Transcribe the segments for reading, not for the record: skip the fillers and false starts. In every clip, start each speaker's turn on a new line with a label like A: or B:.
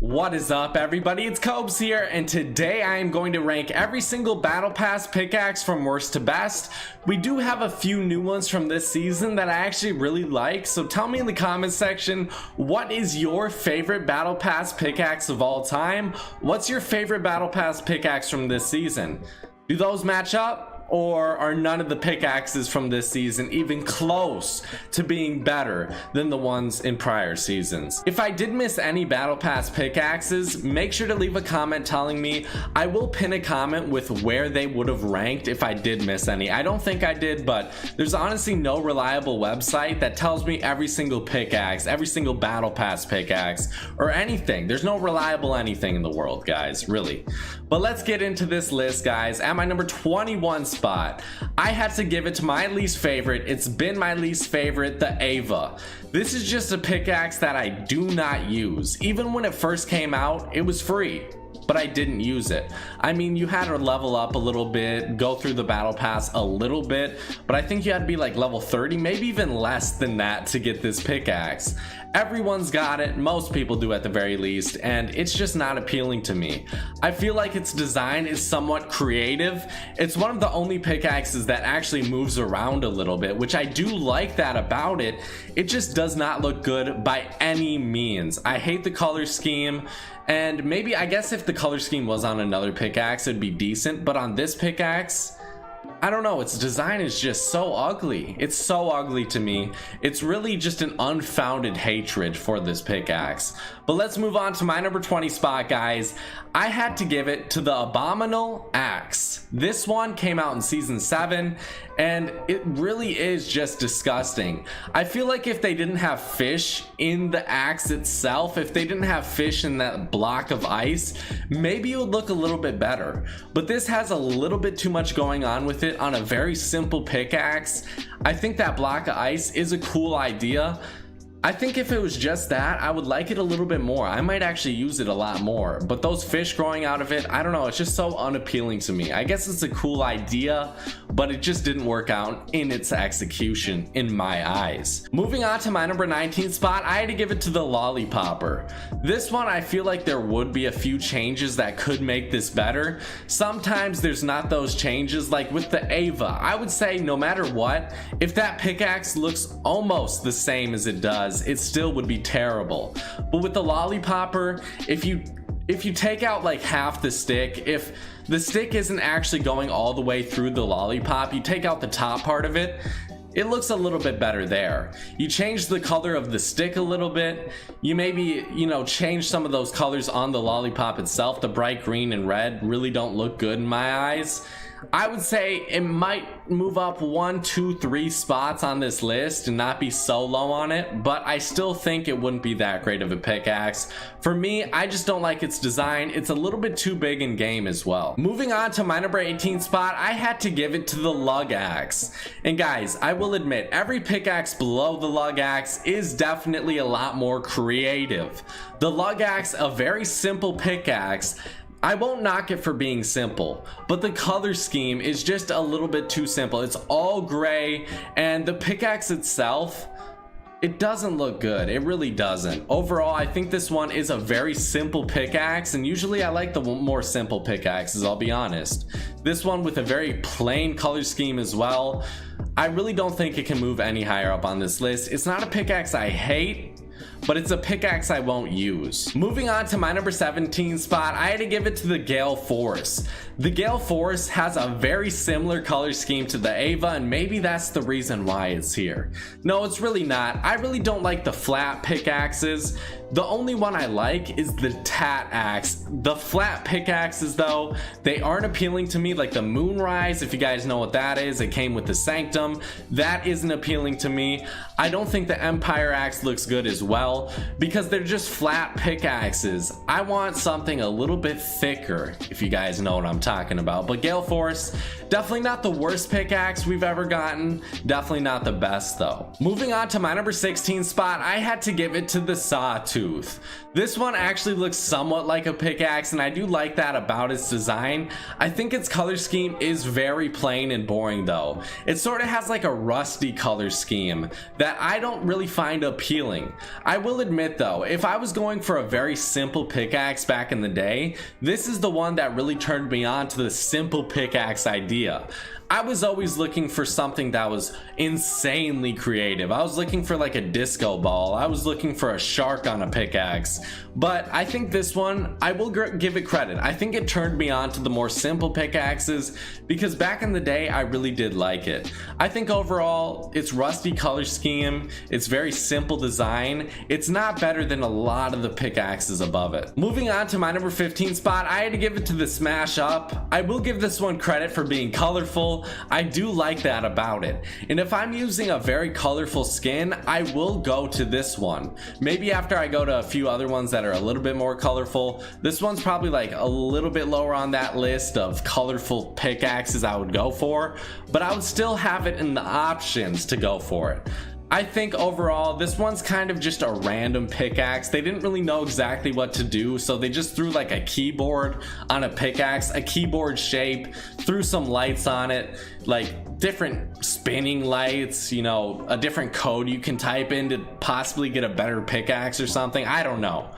A: What is up, everybody? It's Cobes here, and today I am going to rank every single battle pass pickaxe from worst to best. We do have a few new ones from this season that I actually really like, so tell me in the comments section, what is your favorite battle pass pickaxe of all time? What's your favorite battle pass pickaxe from this season? Do those match up? Or are none of the pickaxes from this season even close to being better than the ones in prior seasons? If I did miss any battle pass pickaxes, make sure to leave a comment telling me. I will pin a comment with where they would have ranked if I did miss any. I don't think I did, but there's honestly no reliable website that tells me every single pickaxe, every single battle pass pickaxe, or anything. There's no reliable anything in the world, guys, really. But let's get into this list, guys. At my number 21 spot, I had to give it to my least favorite. It's been my least favorite, the Ava. This is just a pickaxe that I do not use. Even when it first came out, it was free, but I didn't use it. I mean, you had to level up a little bit, go through the battle pass a little bit, but I think you had to be like level 30, maybe even less than that to get this pickaxe. Everyone's got it, most people do at the very least, and it's just not appealing to me. I feel like its design is somewhat creative. It's one of the only pickaxes that actually moves around a little bit, which I do like that about it. It just does not look good by any means. I hate the color scheme, and maybe, I guess if the color scheme was on another pickaxe, it'd be decent, but on this pickaxe, I don't know, its design is just so ugly. It's so ugly to me. It's really just an unfounded hatred for this pickaxe. But let's move on to my number 20 spot, guys. I had to give it to the Abominable Axe. This one came out in season 7, and it really is just disgusting. I feel like if they didn't have fish in the axe itself, if they didn't have fish in that block of ice, maybe it would look a little bit better. But this has a little bit too much going on with it on a very simple pickaxe. I think that block of ice is a cool idea. I think if it was just that, I would like it a little bit more. I might actually use it a lot more, but those fish growing out of it, I don't know, it's just so unappealing to me. I guess it's a cool idea, but it just didn't work out in its execution in my eyes. Moving on to my number 19 spot, I had to give it to the Lollipopper. This one, I feel like there would be a few changes that could make this better. Sometimes there's not those changes, like with the Ava. I would say no matter what, if that pickaxe looks almost the same as it does, it still would be terrible. But with the Lollipopper, if you take out like half the stick, if the stick isn't actually going all the way through the lollipop, you take out the top part of it, it looks a little bit better there. You change the color of the stick a little bit. You maybe, change some of those colors on the lollipop itself. The bright green and red really don't look good in my eyes. I would say it might move up 1, 2, 3 spots on this list and not be so low on it, but I still think it wouldn't be that great of a pickaxe. For me, I just don't like its design. It's a little bit too big in game as well. Moving on to my number 18 spot, I had to give it to the Lug Axe. And guys, I will admit, every pickaxe below the Lug Axe is definitely a lot more creative. The Lug Axe, a very simple pickaxe. I won't knock it for being simple, but the color scheme is just a little bit too simple. It's all gray, and the pickaxe itself, it doesn't look good. It really doesn't. Overall, I think this one is a very simple pickaxe, and usually I like the more simple pickaxes, I'll be honest. This one with a very plain color scheme as well, I really don't think it can move any higher up on this list. It's not a pickaxe I hate, but it's a pickaxe I won't use. Moving on to my number 17 spot, I had to give it to the Gale Force. The Gale Force has a very similar color scheme to the Ava, and maybe that's the reason why it's here. No, it's really not. I really don't like the flat pickaxes. The only one I like is the Tat Axe. The flat pickaxes though, they aren't appealing to me, like the Moonrise, if you guys know what that is. It came with the Sanctum. That isn't appealing to me. I don't think the Empire Axe looks good as well, because they're just flat pickaxes. I want something a little bit thicker, if you guys know what I'm talking about. But Gale Force, definitely not the worst pickaxe we've ever gotten. Definitely not the best though. Moving on to my number 16 spot, I had to give it to the Sawtooth. Sawtooth. This one actually looks somewhat like a pickaxe, and I do like that about its design. I think its color scheme is very plain and boring though. It sort of has like a rusty color scheme that I don't really find appealing. I will admit though, if I was going for a very simple pickaxe back in the day, this is the one that really turned me on to the simple pickaxe idea. I was always looking for something that was insanely creative. I was looking for like a disco ball. I was looking for a shark on a pickaxe. But I think this one, I will give it credit. I think it turned me on to the more simple pickaxes because back in the day, I really did like it. I think overall, its rusty color scheme, its very simple design, it's not better than a lot of the pickaxes above it. Moving on to my number 15 spot, I had to give it to the Smash Up. I will give this one credit for being colorful. I do like that about it. And if I'm using a very colorful skin, I will go to this one. Maybe after I go to a few other ones that are a little bit more colorful. This one's probably like a little bit lower on that list of colorful pickaxes I would go for, but I would still have it in the options to go for it. I think overall this one's kind of just a random pickaxe. They didn't really know exactly what to do, so they just threw like a keyboard on a pickaxe, a keyboard shape, threw some lights on it, like different spinning lights, you know, a different code you can type in to possibly get a better pickaxe or something. I don't know.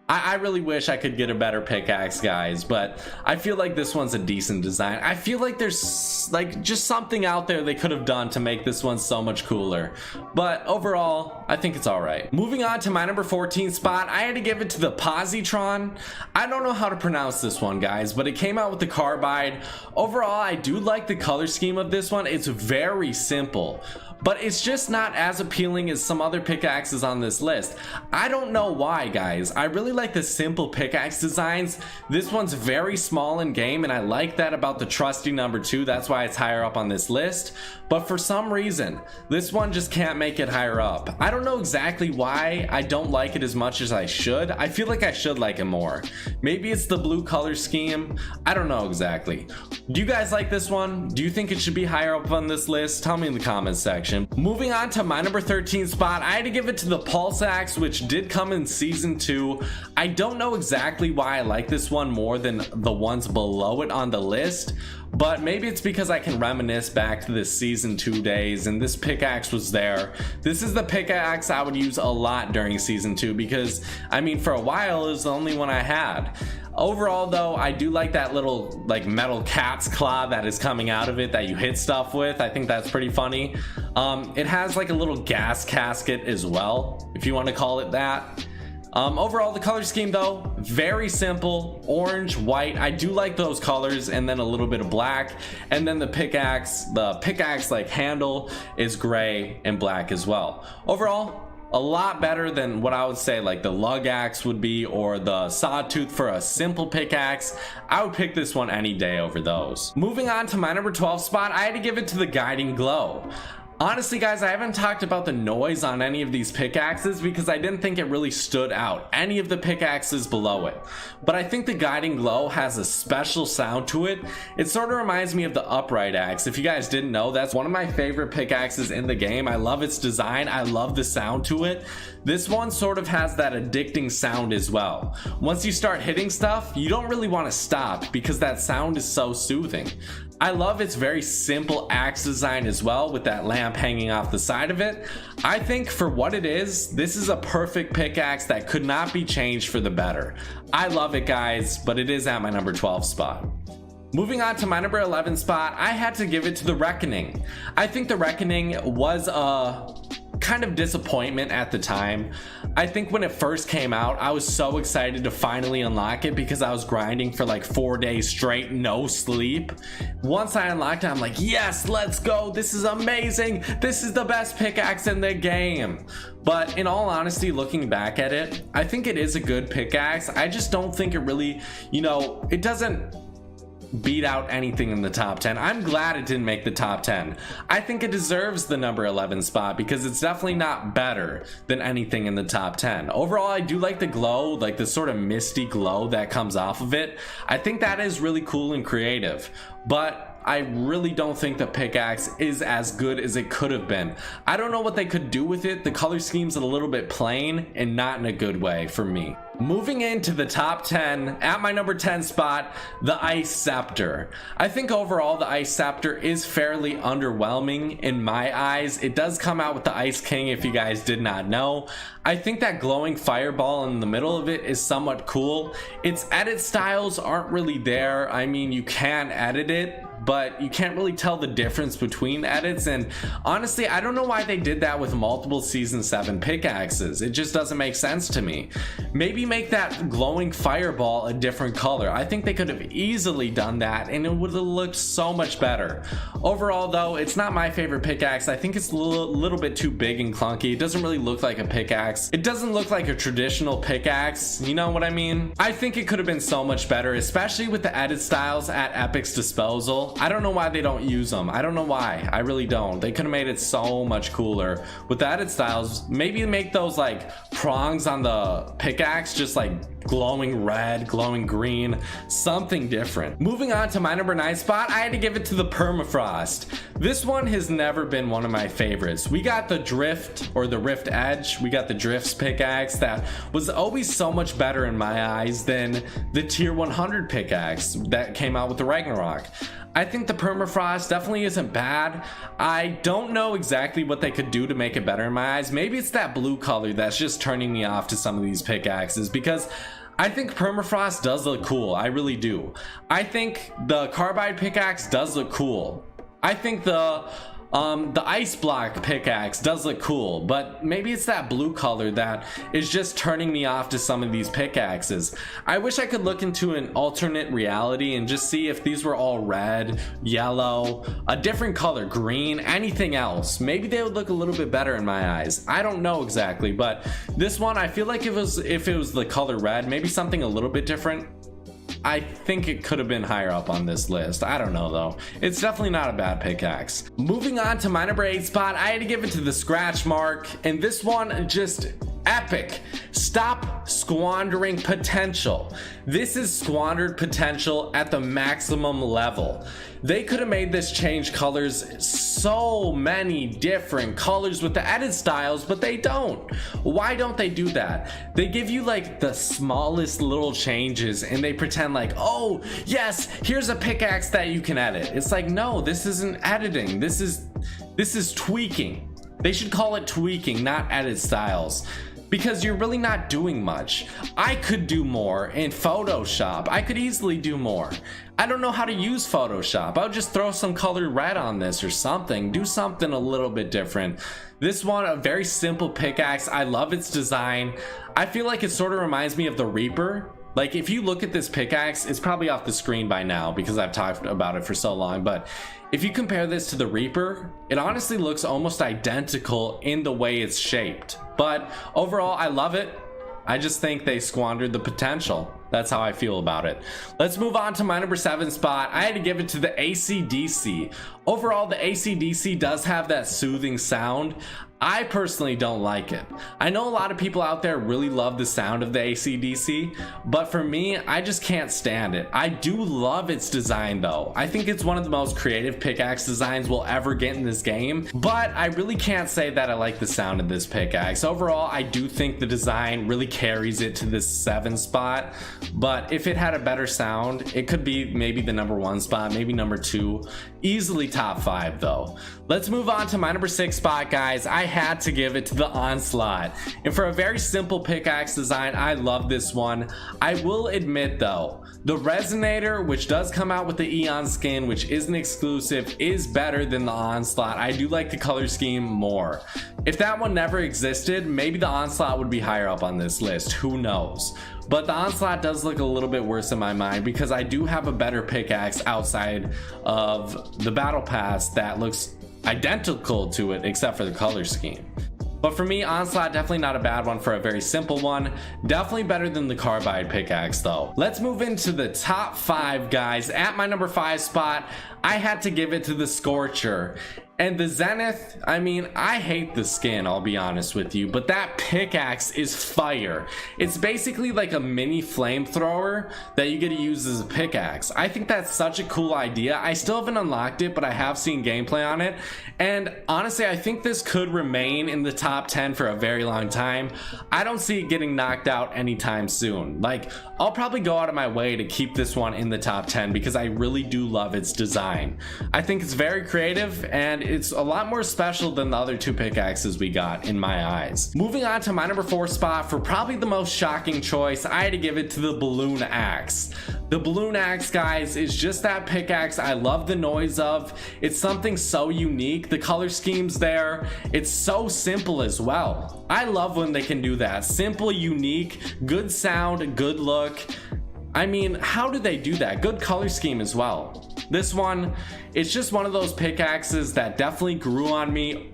A: I really wish I could get a better pickaxe, guys, but I feel like this one's a decent design. I feel like there's like just something out there they could have done to make this one so much cooler, but overall I think it's all right. Moving on to my number 14 spot, I had to give it to the Positron. I don't know how to pronounce this one, guys, but it came out with the carbide. Overall, I do like the color scheme of this one. It's very simple, but it's just not as appealing as some other pickaxes on this list. I don't know why, guys. I really like the simple pickaxe designs. This one's very small in game, and I like that about the trusty number 2. That's why it's higher up on this list. But for some reason, this one just can't make it higher up. I don't know exactly why I don't like it as much as I should. I feel like I should like it more. Maybe it's the blue color scheme. I don't know exactly. Do you guys like this one? Do you think it should be higher up on this list? Tell me in the comments section. Moving on to my number 13 spot, I had to give it to the Pulse Axe, which did come in season 2. I don't know exactly why I like this one more than the ones below it on the list, but maybe it's because I can reminisce back to the season 2 days and this pickaxe was there. This is the pickaxe I would use a lot during season 2 because, I mean, for a while it was the only one I had. Overall though, I do like that little like metal cat's claw that is coming out of it that you hit stuff with. I think that's pretty funny. It has like a little gas casket as well, if you want to call it that. Overall, the color scheme though, very simple, orange, white. I do like those colors, and then a little bit of black, and then the pickaxe like handle is gray and black as well. Overall, a lot better than what I would say like the lug axe would be or the sawtooth for a simple pickaxe. I would pick this one any day over those. Moving on to my number 12 spot, I had to give it to the guiding glow. Honestly, guys, I haven't talked about the noise on any of these pickaxes because I didn't think it really stood out, any of the pickaxes below it. But I think the guiding glow has a special sound to it. It sort of reminds me of the upright axe. If you guys didn't know, that's one of my favorite pickaxes in the game. I love its design. I love the sound to it. This one sort of has that addicting sound as well. Once you start hitting stuff, you don't really want to stop because that sound is so soothing. I love its very simple axe design as well with that lamp hanging off the side of it. I think for what it is, this is a perfect pickaxe that could not be changed for the better. I love it, guys, but it is at my number 12 spot. Moving on to my number 11 spot, I had to give it to the Reckoning. I think the Reckoning was a kind of disappointment at the time. I think when it first came out, I was so excited to finally unlock it because I was grinding for like 4 days straight, no sleep. Once I unlocked it, I'm like, yes, let's go. This is amazing. This is the best pickaxe in the game. But in all honesty, looking back at it, I think it is a good pickaxe. I just don't think it really, you know, it doesn't beat out anything in the top 10. I'm glad it didn't make the top 10. I think it deserves the number 11 spot because it's definitely not better than anything in the top 10. Overall, I do like the glow, like the sort of misty glow that comes off of it. I think that is really cool and creative. But I really don't think the pickaxe is as good as it could have been. I don't know what they could do with it. The color scheme's a little bit plain and not in a good way for me. Moving into the top 10, at my number 10 spot, the Ice Scepter. I think overall the Ice Scepter is fairly underwhelming in my eyes. It does come out with the Ice King, if you guys did not know. I think that glowing fireball in the middle of it is somewhat cool. Its edit styles aren't really there. I mean, you can edit it, but you can't really tell the difference between edits, and honestly I don't know why they did that with multiple season 7 pickaxes. It just doesn't make sense to me. Maybe make that glowing fireball a different color. I think they could have easily done that and it would have looked so much better. Overall though, it's not my favorite pickaxe. I think it's a little bit too big and clunky. It doesn't really look like a pickaxe. It doesn't look like a traditional pickaxe, you know what I mean? I think it could have been so much better, especially with the edit styles at Epic's disposal. I don't know why they don't use them. I don't know why. I really don't. They could have made it so much cooler with the edit styles. Maybe make those like prongs on the pickaxe just like glowing red, glowing green, something different. Moving on to my number 9 spot, I had to give it to the Permafrost. This one has never been one of my favorites. We got the Drift or the Rift Edge. We got the Drift's pickaxe that was always so much better in my eyes than the tier 100 pickaxe that came out with the Ragnarok. I think the Permafrost definitely isn't bad. I don't know exactly what they could do to make it better in my eyes. Maybe it's that blue color that's just turning me off to some of these pickaxes, because I think Permafrost does look cool. I really do. I think the Carbide pickaxe does look cool. I think the ice block pickaxe does look cool, but maybe it's that blue color that is just turning me off to some of these pickaxes. I wish I could look into an alternate reality and just see if these were all red, yellow, a different color, green, anything else. Maybe they would look a little bit better in my eyes. I don't know exactly, but this one, I feel like if it was the color red, maybe something a little bit different, I think it could have been higher up on this list. I don't know though. It's definitely not a bad pickaxe. Moving on to my number 8 spot, I had to give it to the Scratch Mark, and this one just epic. Stop squandering potential. This is squandered potential at the maximum level. They could have made this change colors, so many different colors with the edit styles, but they don't. Why don't they do that? They give you like the smallest little changes and they pretend like, oh yes, here's a pickaxe that you can edit. It's like, no, this isn't editing. This is tweaking. They should call it tweaking, not edit styles, because you're really not doing much. I could do more in Photoshop. I could easily do more. I don't know how to use Photoshop. I'll just throw some colored red on this or something. Do something a little bit different. This one, a very simple pickaxe. I love its design. I feel like it sort of reminds me of the Reaper. Like if you look at this pickaxe, it's probably off the screen by now because I've talked about it for so long, but if you compare this to the Reaper, it honestly looks almost identical in the way it's shaped. But overall, I love it. I just think they squandered the potential. That's how I feel about it. Let's move on to my number 7 spot. I had to give it to the AC/DC. Overall, the AC/DC does have that soothing sound. I personally don't like it. I know a lot of people out there really love the sound of the AC/DC, but for me, I just can't stand it. I do love its design though. I think it's one of the most creative pickaxe designs we'll ever get in this game, but I really can't say that I like the sound of this pickaxe. Overall, I do think the design really carries it to this 7 spot, but if it had a better sound, it could be maybe the number 1 spot, maybe number 2, easily top 5 though. Let's move on to my number 6 spot, guys. I had to give it to the Onslaught, and for a very simple pickaxe design, I love this one. I will admit though, the Resonator, which does come out with the Eon skin, which isn't exclusive, is better than the Onslaught. I do like the color scheme more. If that one never existed, maybe the Onslaught would be higher up on this list, who knows. But the Onslaught does look a little bit worse in my mind because I do have a better pickaxe outside of the Battle Pass that looks identical to it except for the color scheme. But for me, Onslaught definitely not a bad one for a very simple one. Definitely better than the Carbide pickaxe though. Let's move into the top 5, guys. At my number 5 spot, I had to give it to the Scorcher. And the Zenith, I mean, I hate the skin, I'll be honest with you, but that pickaxe is fire. It's basically like a mini flamethrower that you get to use as a pickaxe. I think that's such a cool idea. I still haven't unlocked it, but I have seen gameplay on it. And honestly, I think this could remain in the top 10 for a very long time. I don't see it getting knocked out anytime soon. Like, I'll probably go out of my way to keep this one in the top 10 because I really do love its design. I think it's very creative and it's a lot more special than the other two pickaxes we got in my eyes. Moving on to my number 4 spot for probably the most shocking choice, I had to give it to the balloon axe. The balloon axe, guys, is just that pickaxe I love the noise of. It's something so unique. The color scheme's there. It's so simple as well. I love when they can do that. Simple, unique, good sound, good look. I mean, how do they do that? Good color scheme as well. This one, it's just one of those pickaxes that definitely grew on me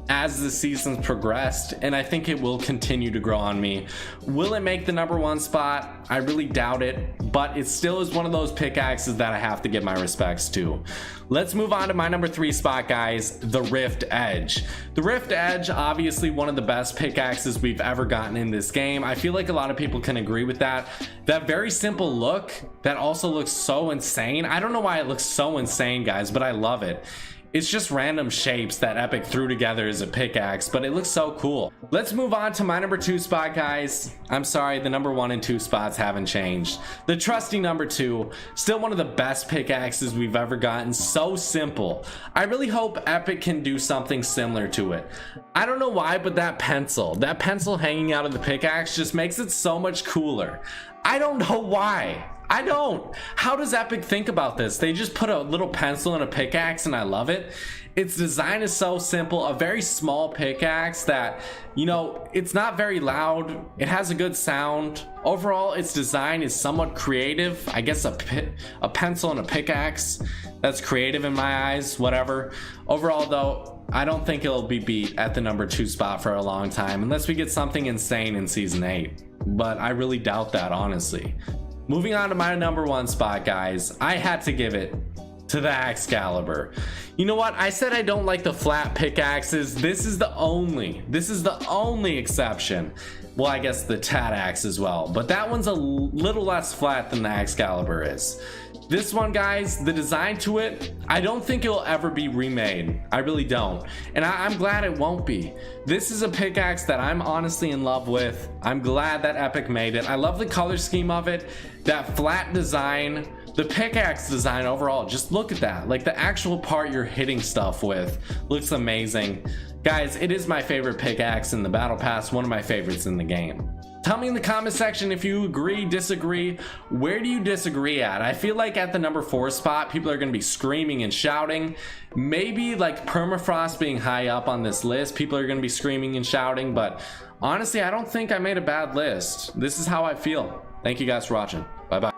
A: as the seasons progressed, and I think it will continue to grow on me. Will it make the number 1 spot? I really doubt it, but it still is one of those pickaxes that I have to give my respects to. Let's move on to my number 3 spot, guys, the Rift Edge. The Rift Edge, obviously one of the best pickaxes we've ever gotten in this game. I feel like a lot of people can agree with that. That very simple look that also looks so insane. I don't know why it looks so insane, guys, but I love it. It's just random shapes that Epic threw together as a pickaxe, but it looks so cool. Let's move on to my number 2 spot, guys. I'm sorry, the number 1 and 2 spots haven't changed. The trusty number 2, still one of the best pickaxes we've ever gotten. So simple. I really hope Epic can do something similar to it. I don't know why, but that pencil hanging out of the pickaxe just makes it so much cooler. I don't know why. I don't. How does Epic think about this? They just put a little pencil in a pickaxe and I love it. Its design is so simple, a very small pickaxe that, you know, it's not very loud. It has a good sound. Overall, its design is somewhat creative. I guess a pencil and a pickaxe, that's creative in my eyes, whatever. Overall though, I don't think it'll be beat at the number 2 spot for a long time unless we get something insane in season 8. But I really doubt that, honestly. Moving on to my number 1 spot, guys, I had to give it to the Excalibur. You know what? I said I don't like the flat pickaxes. This is the only exception. Well, I guess the Tat Axe as well, but that one's a little less flat than the Excalibur is. This one, guys, the design to it, I don't think it'll ever be remade. I really don't. And I'm glad it won't be. This is a pickaxe that I'm honestly in love with. I'm glad that Epic made it. I love the color scheme of it, that flat design, the pickaxe design overall. Just look at that. Like the actual part you're hitting stuff with looks amazing. Guys, it is my favorite pickaxe in the Battle Pass, one of my favorites in the game. Tell me in the comment section if you agree, disagree. Where do you disagree at? I feel like at the number 4 spot, people are going to be screaming and shouting. Maybe like Permafrost being high up on this list, people are going to be screaming and shouting. But honestly, I don't think I made a bad list. This is how I feel. Thank you guys for watching. Bye-bye.